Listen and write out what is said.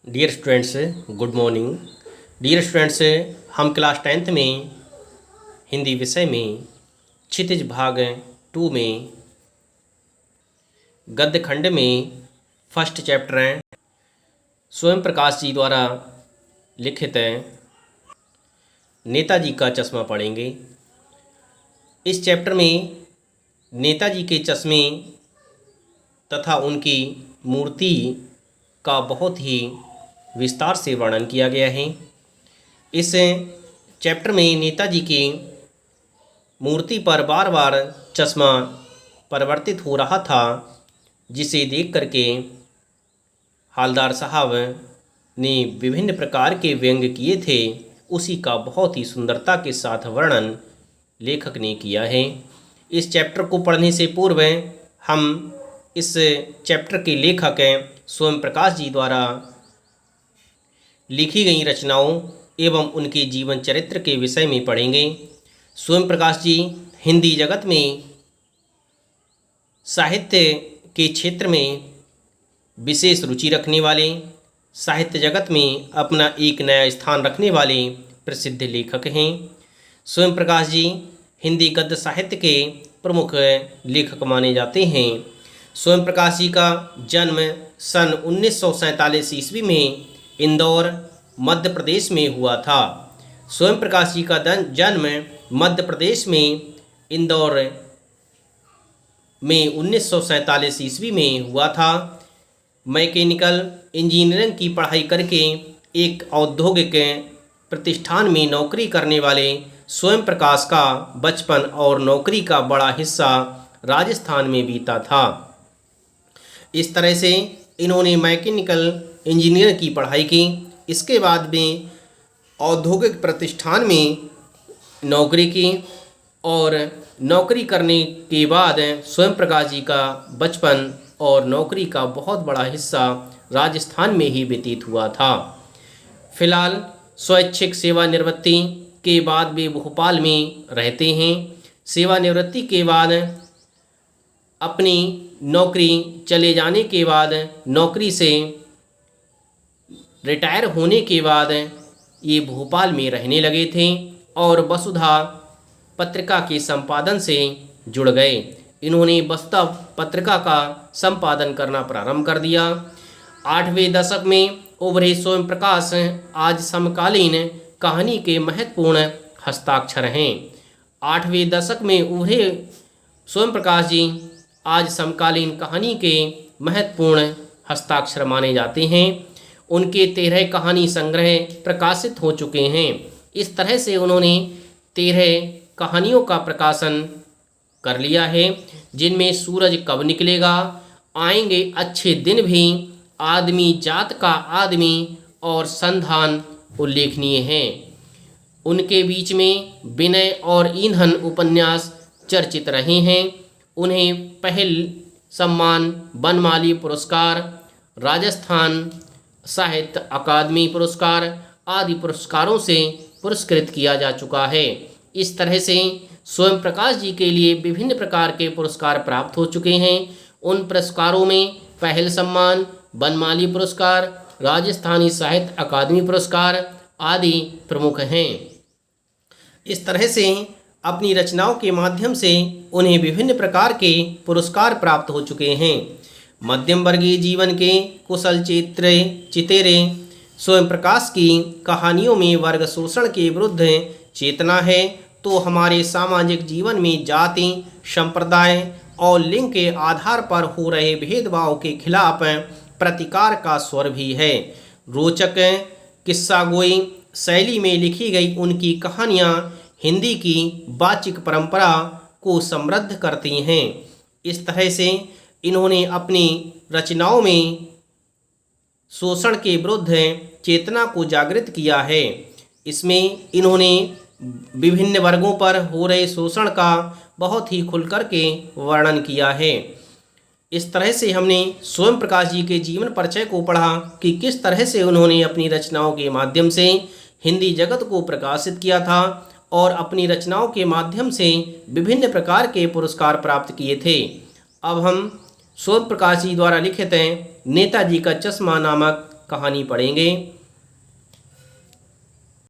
Dear students, good morning. Dear students, हम class 10th में हिंदी विषय में क्षितिज भाग 2 में गद्य खंड में फर्स्ट चैप्टर स्वयं प्रकाश जी द्वारा लिखित नेताजी का चश्मा पढ़ेंगे। इस चैप्टर में नेताजी के चश्मे तथा उनकी मूर्ति का बहुत ही विस्तार से वर्णन किया गया है। इस चैप्टर में नेताजी की मूर्ति पर बार बार चश्मा परिवर्तित हो रहा था, जिसे देख करके हालदार साहब ने विभिन्न प्रकार के व्यंग किए थे। उसी का बहुत ही सुंदरता के साथ वर्णन लेखक ने किया है। इस चैप्टर को पढ़ने से पूर्व हम इस चैप्टर के लेखक स्वयं प्रकाश जी द्वारा लिखी गई रचनाओं एवं उनके जीवन चरित्र के विषय में पढ़ेंगे। स्वयं प्रकाश जी हिंदी जगत में साहित्य के क्षेत्र में विशेष रुचि रखने वाले, साहित्य जगत में अपना एक नया स्थान रखने वाले प्रसिद्ध लेखक हैं। स्वयं प्रकाश जी हिंदी गद्य साहित्य के प्रमुख लेखक माने जाते हैं। स्वयं प्रकाश जी का जन्म सन 1947 ईस्वी में इंदौर मध्य प्रदेश में हुआ था। स्वयं प्रकाश जी का जन्म मध्य प्रदेश में इंदौर में 1947 ईस्वी में हुआ था। मैकेनिकल इंजीनियरिंग की पढ़ाई करके एक औद्योगिक प्रतिष्ठान में नौकरी करने वाले स्वयं प्रकाश का बचपन और नौकरी का बड़ा हिस्सा राजस्थान में बीता था। इस तरह से इन्होंने मैकेनिकल इंजीनियर की पढ़ाई की। इसके बाद में औद्योगिक प्रतिष्ठान में नौकरी की और नौकरी करने के बाद स्वयं प्रकाश जी का बचपन और नौकरी का बहुत बड़ा हिस्सा राजस्थान में ही व्यतीत हुआ था। फिलहाल स्वैच्छिक सेवानिवृत्ति के बाद वे भोपाल में रहते हैं। सेवानिवृत्ति के बाद अपनी नौकरी चले जाने के बाद नौकरी से रिटायर होने के बाद ये भोपाल में रहने लगे थे और वसुधा पत्रिका के संपादन से जुड़ गए। इन्होंने वसुधा पत्रिका का संपादन करना प्रारंभ कर दिया। 8वें दशक में उभरे स्वयं प्रकाश आज समकालीन कहानी के महत्वपूर्ण हस्ताक्षर हैं। 8वें दशक में उभरे स्वयं प्रकाश जी आज समकालीन कहानी के महत्वपूर्ण हस्ताक्षर माने जाते हैं। उनके 13 कहानी संग्रह प्रकाशित हो चुके हैं। इस तरह से उन्होंने 13 कहानियों का प्रकाशन कर लिया है, जिनमें सूरज कब निकलेगा, आएंगे अच्छे दिन भी, आदमी जात का आदमी और संधान उल्लेखनीय हैं। उनके बीच में विनय और ईंधन उपन्यास चर्चित रहे हैं। उन्हें पहल सम्मान बनमाली पुरस्कार, राजस्थान साहित्य अकादमी पुरस्कार आदि पुरस्कारों से पुरस्कृत किया जा चुका है। इस तरह से स्वयं प्रकाश जी के लिए विभिन्न प्रकार के पुरस्कार प्राप्त हो चुके हैं। उन पुरस्कारों में पहल सम्मान, बनमाली पुरस्कार, राजस्थानी साहित्य अकादमी पुरस्कार आदि प्रमुख हैं। इस तरह से अपनी रचनाओं के माध्यम से उन्हें विभिन्न प्रकार के पुरस्कार प्राप्त हो चुके हैं। मध्यम वर्गीय जीवन के कुशल चितेरे स्वयं प्रकाश की कहानियों में वर्ग शोषण के विरुद्ध चेतना है, तो हमारे सामाजिक जीवन में जाति, संप्रदाय और लिंग के आधार पर हो रहे भेदभाव के खिलाफ प्रतिकार का स्वर भी है। रोचक किस्सागोई शैली में लिखी गई उनकी कहानियाँ हिंदी की वाचिक परंपरा को समृद्ध करती हैं। इस तरह से इन्होंने अपनी रचनाओं में शोषण के विरुद्ध चेतना को जागृत किया है। इसमें इन्होंने विभिन्न वर्गों पर हो रहे शोषण का बहुत ही खुलकर के वर्णन किया है। इस तरह से हमने स्वयं प्रकाश जी के जीवन परिचय को पढ़ा कि किस तरह से उन्होंने अपनी रचनाओं के माध्यम से हिंदी जगत को प्रकाशित किया था और अपनी रचनाओं के माध्यम से विभिन्न प्रकार के पुरस्कार प्राप्त किए थे। अब हम स्वयं प्रकाश जी द्वारा लिखित नेताजी का चश्मा नामक कहानी पढ़ेंगे।